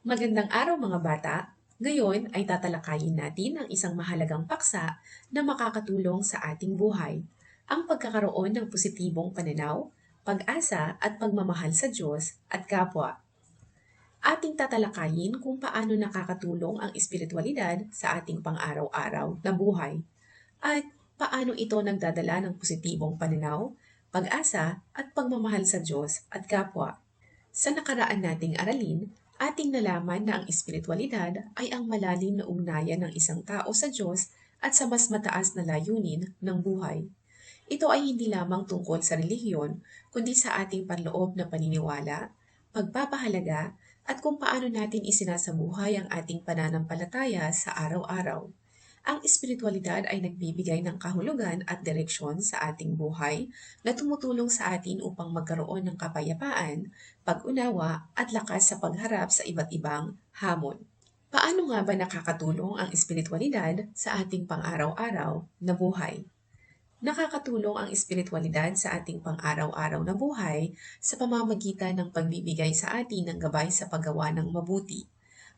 Magandang araw mga bata! Ngayon ay tatalakayin natin ang isang mahalagang paksa na makakatulong sa ating buhay. Ang pagkakaroon ng positibong pananaw, pag-asa at pagmamahal sa Diyos at kapwa. Ating tatalakayin kung paano nakakatulong ang espiritualidad sa ating pang-araw-araw na buhay at paano ito nagdadala ng positibong pananaw, pag-asa at pagmamahal sa Diyos at kapwa. Sa nakaraan nating aralin, ating nalaman na ang espiritualidad ay ang malalim na ugnayan ng isang tao sa Diyos at sa mas mataas na layunin ng buhay. Ito ay hindi lamang tungkol sa relihiyon, kundi sa ating panloob na paniniwala, pagpapahalaga, at kung paano natin isinasabuhay ang ating pananampalataya sa araw-araw. Ang espiritualidad ay nagbibigay ng kahulugan at direksyon sa ating buhay na tumutulong sa atin upang magkaroon ng kapayapaan, pag-unawa at lakas sa pagharap sa iba't ibang hamon. Paano nga ba nakakatulong ang espiritualidad sa ating pang-araw-araw na buhay? Nakakatulong ang espiritualidad sa ating pang-araw-araw na buhay sa pamamagitan ng pagbibigay sa atin ng gabay sa paggawa ng mabuti,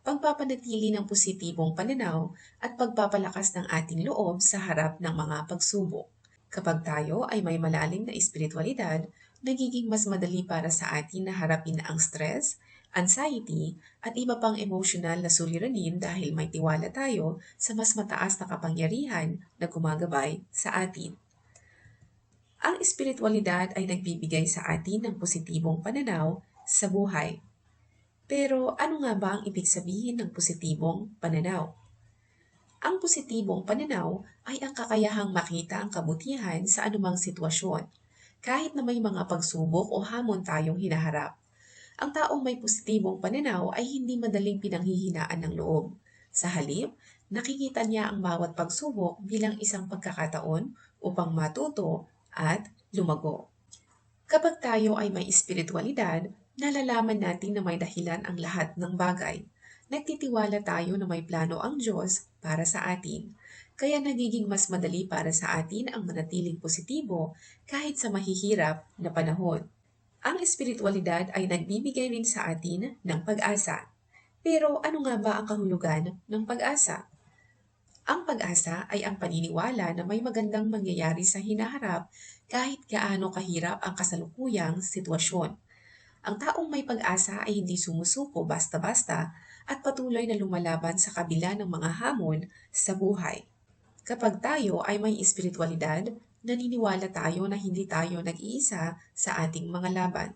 pagpapanatili ng positibong pananaw at pagpapalakas ng ating loob sa harap ng mga pagsubok. Kapag tayo ay may malalim na espiritualidad, nagiging mas madali para sa atin na harapin ang stress, anxiety, at iba pang emosyonal na suliranin dahil may tiwala tayo sa mas mataas na kapangyarihan na gumagabay sa atin. Ang espiritualidad ay nagbibigay sa atin ng positibong pananaw sa buhay. Pero ano nga ba ang ibig sabihin ng positibong pananaw? Ang positibong pananaw ay ang kakayahang makita ang kabutihan sa anumang sitwasyon, kahit na may mga pagsubok o hamon tayong hinaharap. Ang taong may positibong pananaw ay hindi madaling pinanghihinaan ng loob. Sa halip, nakikita niya ang bawat pagsubok bilang isang pagkakataon upang matuto at lumago. Kapag tayo ay may espiritualidad, nalalaman natin na may dahilan ang lahat ng bagay. Nagtitiwala tayo na may plano ang Diyos para sa atin. Kaya nagiging mas madali para sa atin ang manatiling positibo kahit sa mahihirap na panahon. Ang espiritualidad ay nagbibigay rin sa atin ng pag-asa. Pero ano nga ba ang kahulugan ng pag-asa? Ang pag-asa ay ang paniniwala na may magandang mangyayari sa hinaharap kahit gaano kahirap ang kasalukuyang sitwasyon. Ang taong may pag-asa ay hindi sumusuko basta-basta at patuloy na lumalaban sa kabila ng mga hamon sa buhay. Kapag tayo ay may espiritualidad, naniniwala tayo na hindi tayo nag-iisa sa ating mga laban.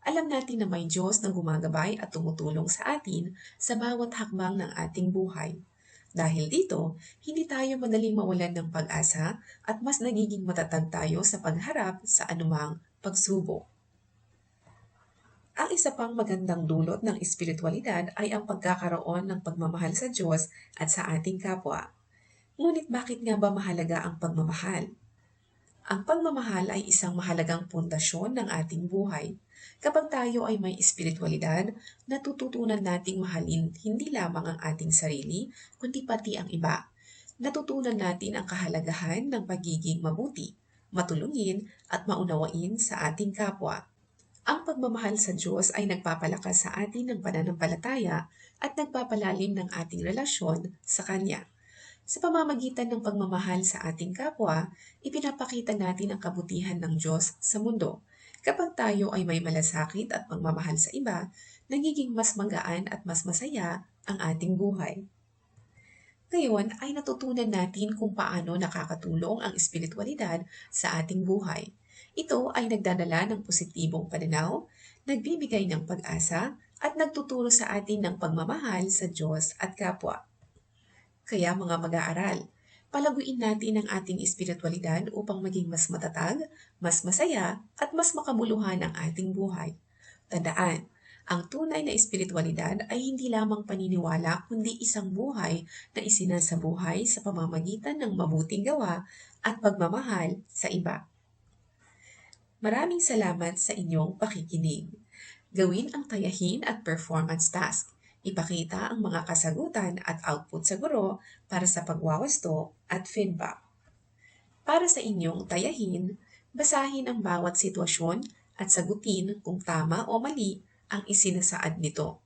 Alam natin na may Diyos na gumagabay at tumutulong sa atin sa bawat hakbang ng ating buhay. Dahil dito, hindi tayo madaling mawalan ng pag-asa at mas nagiging matatag tayo sa pagharap sa anumang pagsubok. Ang isa pang magandang dulot ng espiritualidad ay ang pagkakaroon ng pagmamahal sa Diyos at sa ating kapwa. Ngunit bakit nga ba mahalaga ang pagmamahal? Ang pagmamahal ay isang mahalagang pundasyon ng ating buhay. Kapag tayo ay may espiritualidad, natututunan nating mahalin hindi lamang ang ating sarili, kundi pati ang iba. Natutunan natin ang kahalagahan ng pagiging mabuti, matulungin at maunawain sa ating kapwa. Ang pagmamahal sa Diyos ay nagpapalakas sa atin ng pananampalataya at nagpapalalim ng ating relasyon sa Kanya. Sa pamamagitan ng pagmamahal sa ating kapwa, ipinapakita natin ang kabutihan ng Diyos sa mundo. Kapag tayo ay may malasakit at pagmamahal sa iba, nagiging mas magaan at mas masaya ang ating buhay. Ngayon ay natutunan natin kung paano nakakatulong ang espiritualidad sa ating buhay. Ito ay nagdadala ng positibong pananaw, nagbibigay ng pag-asa, at nagtuturo sa atin ng pagmamahal sa Diyos at kapwa. Kaya mga mag-aaral, palaguin natin ang ating espiritualidad upang maging mas matatag, mas masaya, at mas makabuluhan ang ating buhay. Tandaan, ang tunay na espiritualidad ay hindi lamang paniniwala kundi isang buhay na isinasabuhay sa pamamagitan ng mabuting gawa at pagmamahal sa iba. Maraming salamat sa inyong pakikinig. Gawin ang tayahin at performance task. Ipakita ang mga kasagutan at output sa guro para sa pagwawasto at feedback. Para sa inyong tayahin, basahin ang bawat sitwasyon at sagutin kung tama o mali ang isinasaad nito.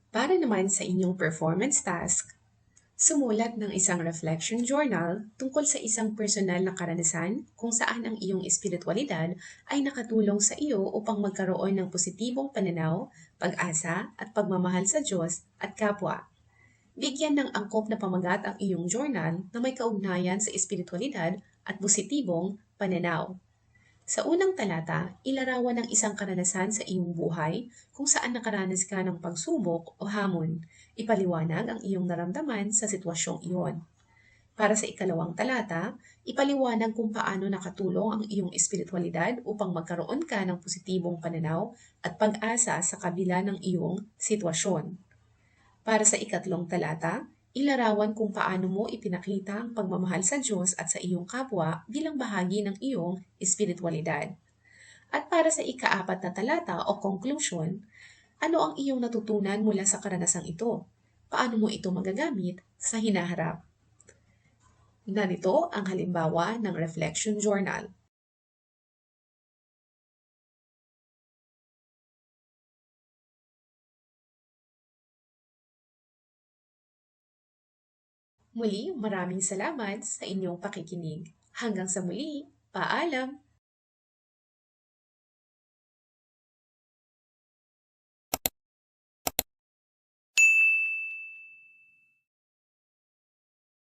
Para naman sa inyong performance task, sumulat ng isang reflection journal tungkol sa isang personal na karanasan kung saan ang iyong espiritualidad ay nakatulong sa iyo upang magkaroon ng positibong pananaw, pag-asa at pagmamahal sa Diyos at kapwa. Bigyan ng angkop na pamagat ang iyong journal na may kaugnayan sa espiritualidad at positibong pananaw. Sa unang talata, ilarawan ng isang karanasan sa iyong buhay kung saan nakaranas ka ng pagsubok o hamon. Ipaliwanag ang iyong naramdaman sa sitwasyong iyon. Para sa ikalawang talata, ipaliwanag kung paano nakatulong ang iyong espiritualidad upang magkaroon ka ng positibong pananaw at pag-asa sa kabila ng iyong sitwasyon. Para sa ikatlong talata, ilarawan kung paano mo ipinakita ang pagmamahal sa Diyos at sa iyong kapwa bilang bahagi ng iyong espiritualidad. At para sa ikaapat na talata o conclusion, ano ang iyong natutunan mula sa karanasang ito? Paano mo ito magagamit sa hinaharap? Narito ang halimbawa ng reflection journal. Muli, maraming salamat sa inyong pakikinig. Hanggang sa muli, paalam!